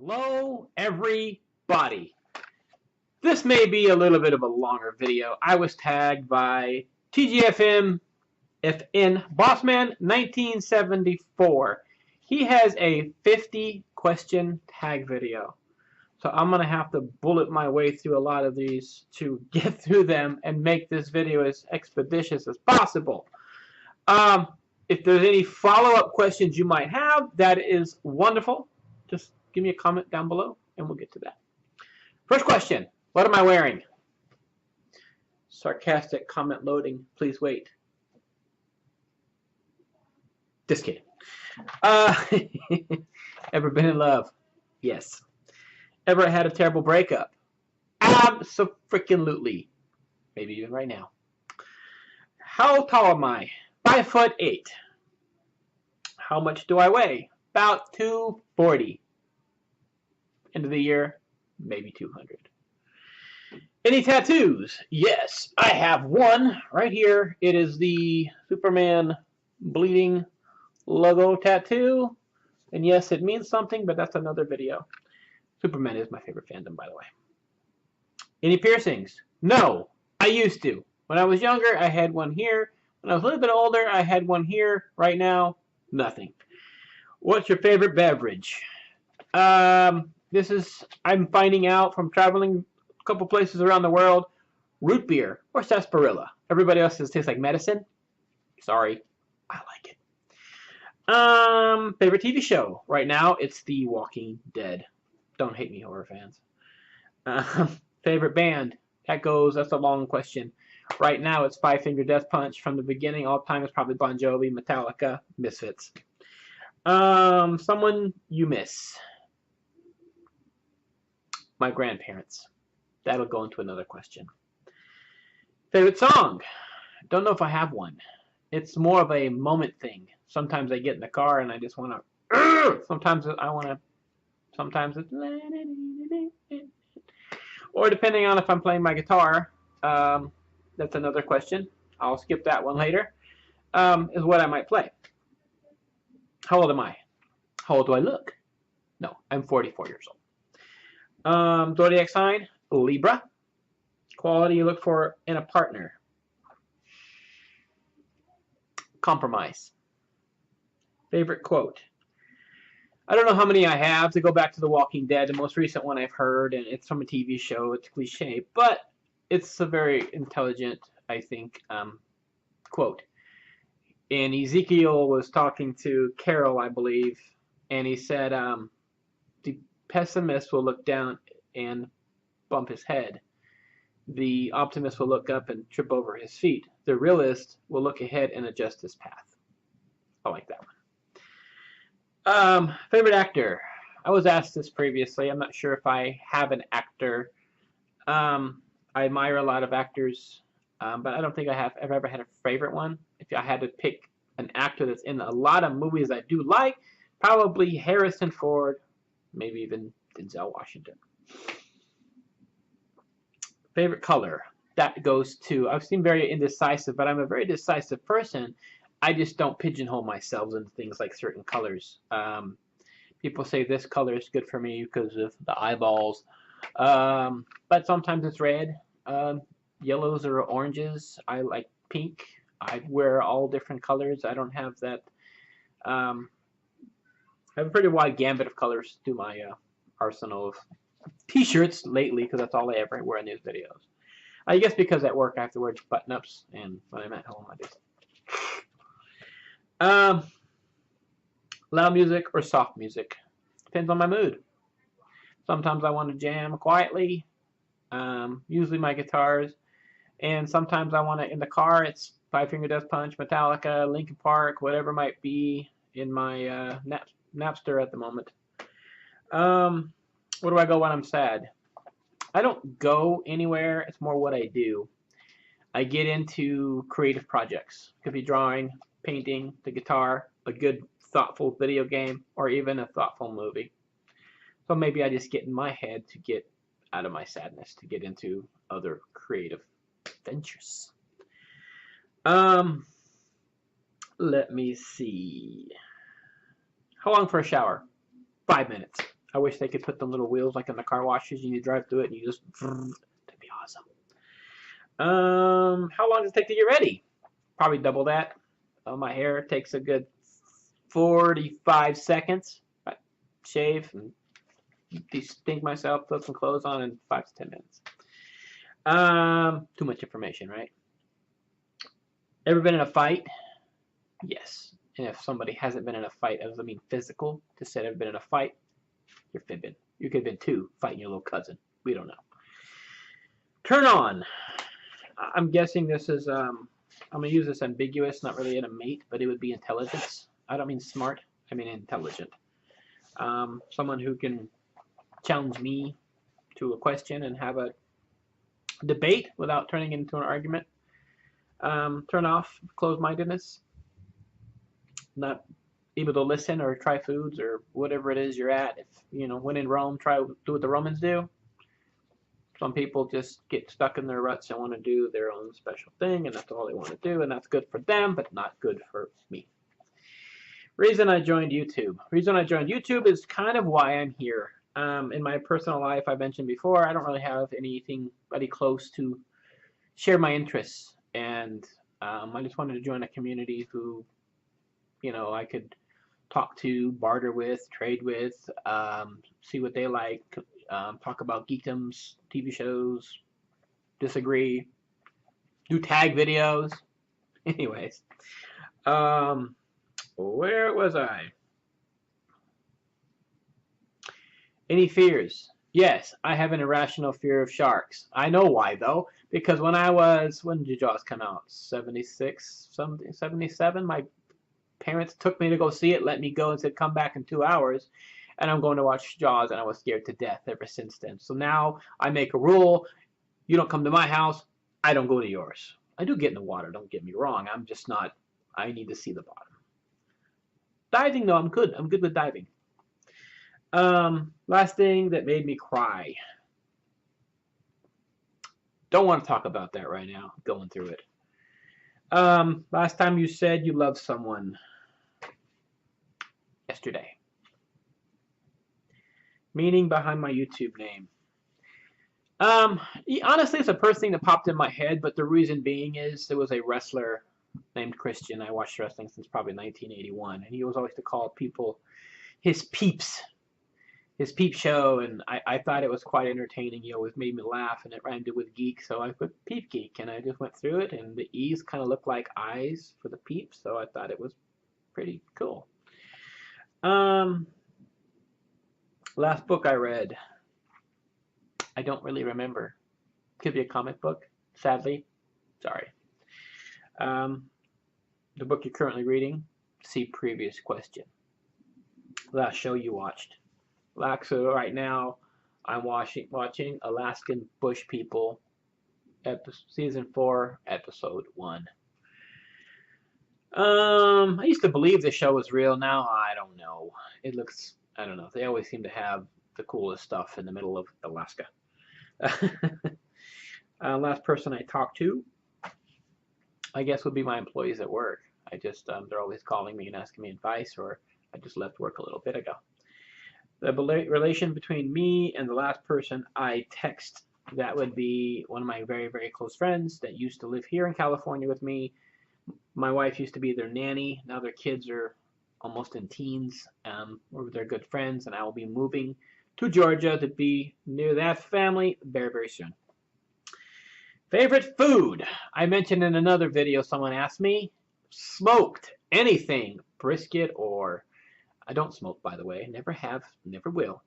Hello, everybody. This may be a little bit of a longer video. I was tagged by TGFN Bossman1974. He has a 50-question tag video. So I'm going to have to bullet my way through a lot of these to get through them and make this video as expeditious as possible. If there's any follow-up questions you might have, that is wonderful. Just give me a comment down below and we'll get to that. First question, what am I wearing? Sarcastic comment loading, please wait. Just kidding. Ever been in love? Yes. Ever had a terrible breakup? Abso-freaking-lutely. Maybe even right now. How tall am I? 5'8". How much do I weigh? About 240. End of the year, maybe 200. Any tattoos? Yes, I have one right here. It is the Superman bleeding logo tattoo. And yes, it means something, but that's another video. Superman is my favorite fandom, by the way. Any piercings? No, I used to. When I was younger, I had one here. When I was a little bit older, I had one here. Right now, nothing. What's your favorite beverage? I'm finding out from traveling a couple places around the world, root beer or sarsaparilla. Everybody else says it tastes like medicine. Sorry, I like it. Favorite TV show? Right now, it's The Walking Dead. Don't hate me, horror fans. Favorite band? That's a long question. Right now, it's Five Finger Death Punch. From the beginning, all time, it's probably Bon Jovi, Metallica, Misfits. Someone you miss? My grandparents. That'll go into another question. Favorite song? Don't know if I have one. It's more of a moment thing. Sometimes I get in the car and I just want to. Sometimes it's. Or depending on if I'm playing my guitar. That's another question. I'll skip that one later. Is what I might play. How old am I? How old do I look? No, I'm 44 years old. Zodiac sign, Libra. Quality you look for in a partner. Compromise. Favorite quote. I don't know how many I have. To go back to The Walking Dead, the most recent one I've heard, and it's from a TV show. It's cliche, but it's a very intelligent, I think, quote. And Ezekiel was talking to Carol, I believe, and he said, the pessimist will look down and bump his head. The optimist will look up and trip over his feet. The realist will look ahead and adjust his path. I like that one. Favorite actor? I was asked this previously. I'm not sure if I have an actor. I admire a lot of actors, but I don't think I've ever had a favorite one. If I had to pick an actor that's in a lot of movies I do like, probably Harrison Ford, maybe even Denzel Washington. Favorite color? That goes to, I've seen very indecisive, but I'm a very decisive person. I just don't pigeonhole myself into things like certain colors. People say this color is good for me because of the eyeballs, but sometimes it's red, yellows or oranges. I like pink. I wear all different colors. I don't have that. I have a pretty wide gambit of colors through my arsenal of t-shirts lately because that's all I ever wear in these videos. I guess because at work I have to wear button-ups, and when I'm at home I just. Loud music or soft music? Depends on my mood. Sometimes I want to jam quietly, usually my guitars, and sometimes I want to, in the car, it's Five Finger Death Punch, Metallica, Linkin Park, whatever might be in my Napster at the moment. Where do I go when I'm sad? I don't go anywhere. It's more what I do. I get into creative projects. It could be drawing, painting, the guitar, a good thoughtful video game, or even a thoughtful movie. So maybe I just get in my head to get out of my sadness, to get into other creative ventures. Let me see. How long for a shower? 5 minutes. I wish they could put the little wheels like in the car washes. You drive through it and you just. That'd be awesome. How long does it take to get ready? Probably double that. My hair takes a good 45 seconds. I shave and de-stink myself, put some clothes on in 5 to 10 minutes. Too much information, right? Ever been in a fight? Yes. And if somebody hasn't been in a fight, I mean physical, just said I've been in a fight, you're fibbing. You could have been two fighting your little cousin. We don't know. Turn on. I'm guessing this is, I'm going to use this ambiguous, not really in a mate, but it would be intelligence. I don't mean smart, I mean intelligent. Someone who can challenge me to a question and have a debate without turning into an argument. Turn off closed-mindedness. Not able to listen or try foods or whatever it is you're at. If, you know, when in Rome, do what the Romans do. Some people just get stuck in their ruts and want to do their own special thing, and that's all they want to do, and that's good for them, but not good for me. Reason I joined YouTube. Reason I joined YouTube is kind of why I'm here. In my personal life, I mentioned before, I don't really have anybody close to share my interests, and I just wanted to join a community who, you know, I could talk to, barter with, trade with, see what they like, talk about geekdoms, TV shows, disagree, do tag videos. Anyways, where was I? Any fears? Yes, I have an irrational fear of sharks. I know why, though, because when did Jaws come out? 76, 77? My parents took me to go see it, let me go and said, come back in 2 hours, and I'm going to watch Jaws, and I was scared to death ever since then. So now I make a rule, you don't come to my house, I don't go to yours. I do get in the water, don't get me wrong, I'm just not, I need to see the bottom. Diving, though, I'm good with diving. Last thing that made me cry. Don't want to talk about that right now, going through it. Last time you said you loved someone. Yesterday. Meaning behind my YouTube name. Honestly, it's a first thing that popped in my head, but the reason being is there was a wrestler named Christian. I watched wrestling since probably 1981, and he was always to call people his peeps. His peep show, and I thought it was quite entertaining. He always made me laugh, and it rhymed with geek, so I put Peep Geek, and I just went through it, and the E's kind of looked like eyes for the peeps, so I thought it was pretty cool. Last book I read, I don't really remember. Could be a comic book, sadly. Sorry. The book you're currently reading, see previous question. Last show you watched. So right now, I'm watching Alaskan Bush People, season 4, episode 1. I used to believe the show was real. Now I don't know. It looks, I don't know. They always seem to have the coolest stuff in the middle of Alaska. Last person I talked to, I guess, would be my employees at work. They're always calling me and asking me advice, or I just left work a little bit ago. The relation between me and the last person I text, that would be one of my very, very close friends that used to live here in California with me. My wife used to be their nanny. Now their kids are almost in teens. They're good friends, and I will be moving to Georgia to be near that family very, very soon. Favorite food? I mentioned in another video, someone asked me, smoked anything, brisket or... I don't smoke, by the way. Never have, never will.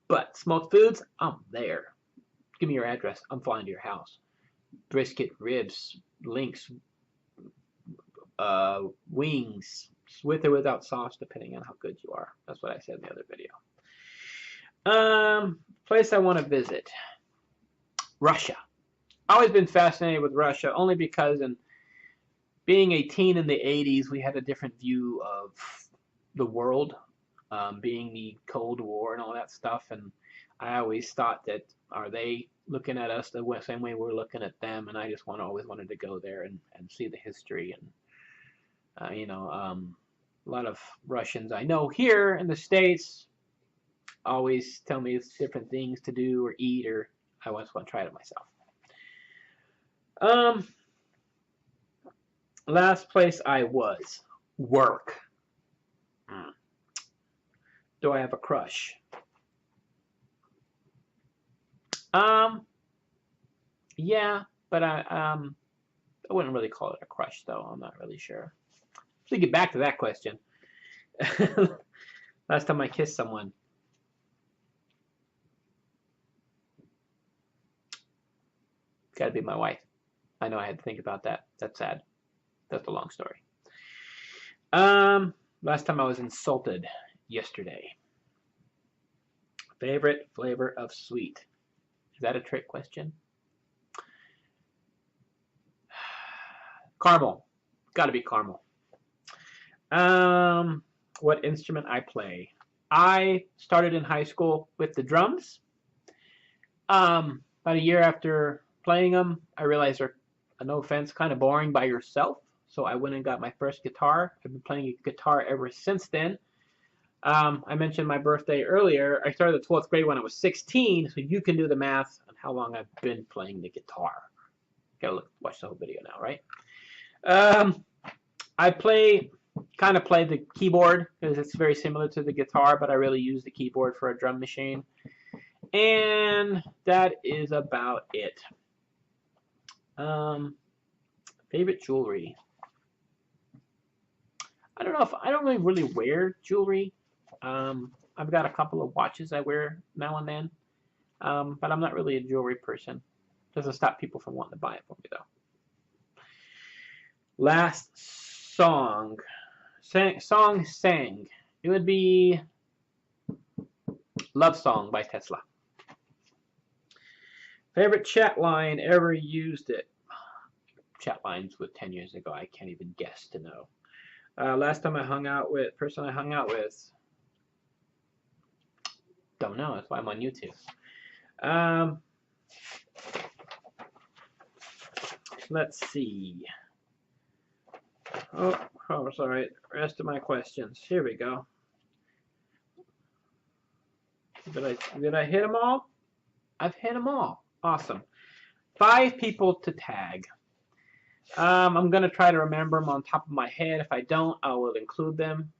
But smoked foods, I'm there. Give me your address. I'm flying to your house. Brisket, ribs, links, wings, with or without sauce, depending on how good you are. That's what I said in the other video. Place I want to visit. Russia. Always been fascinated with Russia, only because in being a teen in the 80s, we had a different view of the world. Being the Cold War and all that stuff, and I always thought that, are they looking at us the same way we're looking at them? And I just always wanted to go there and see the history, and a lot of Russians I know here in the States, always tell me it's different things to do or eat, or I just want to try it myself. Last place I was, work. Do I have a crush? Yeah, but I wouldn't really call it a crush though. I'm not really sure. To get back to that question, last time I kissed someone. It's got to be my wife. I know I had to think about that. That's sad. That's a long story. Last time I was insulted, yesterday. Favorite flavor of sweet? Is that a trick question? Caramel. Got to be caramel. What instrument I play? I started in high school with the drums. About a year after playing them, I realized they're, no offense, kind of boring by yourself. So I went and got my first guitar. I've been playing guitar ever since then. I mentioned my birthday earlier. I started the 12th grade when I was 16, so you can do the math on how long I've been playing the guitar. Gotta watch the whole video now, right? I kind of play the keyboard because it's very similar to the guitar, but I really use the keyboard for a drum machine. And that is about it. Favorite jewelry? I don't know if I don't really wear jewelry. I've got a couple of watches I wear now and then, but I'm not really a jewelry person. Doesn't stop people from wanting to buy it for me though. Last song sang. It would be Love Song by Tesla. Favorite chat line, ever used it? Chat lines with 10 years ago, I can't even guess to know. Last time I hung out with, person I hung out with, don't know, that's why I'm on YouTube. Let's see. Oh, sorry, rest of my questions. Here we go. Did I hit them all? I've hit them all. Awesome. 5 people to tag. I'm going to try to remember them on top of my head. If I don't, I will include them.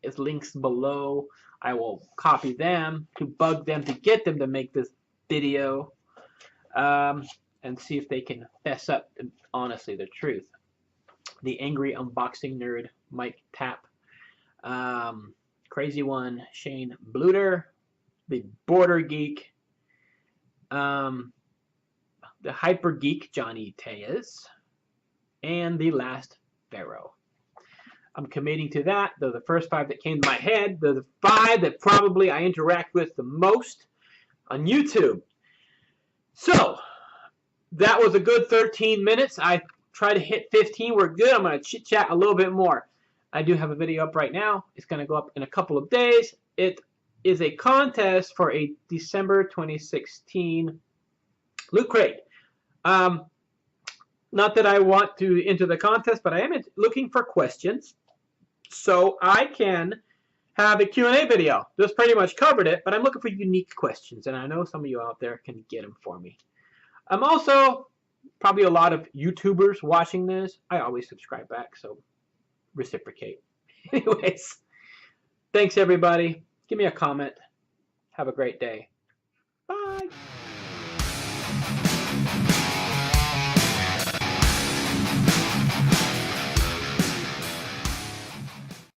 It's links below. I will copy them to bug them to get them to make this video and see if they can fess up to honestly the truth. The Angry Unboxing Nerd, Mike Tapp. Crazy One, Shane Bluter. The Border Geek. The Hyper Geek, Johnny Tejas. And the last Pharaoh. I'm committing to that. They're the first 5 that came to my head. They're the 5 that probably I interact with the most on YouTube. So, that was a good 13 minutes. I tried to hit 15. We're good. I'm going to chit-chat a little bit more. I do have a video up right now. It's going to go up in a couple of days. It is a contest for a December 2016 Loot Crate. Not that I want to enter the contest, but I am looking for questions so I can have a Q&A video. This pretty much covered it, but I'm looking for unique questions, and I know some of you out there can get them for me. I'm also probably a lot of YouTubers watching this. I always subscribe back, so reciprocate. Anyways, thanks everybody. Give me a comment. Have a great day. Bye.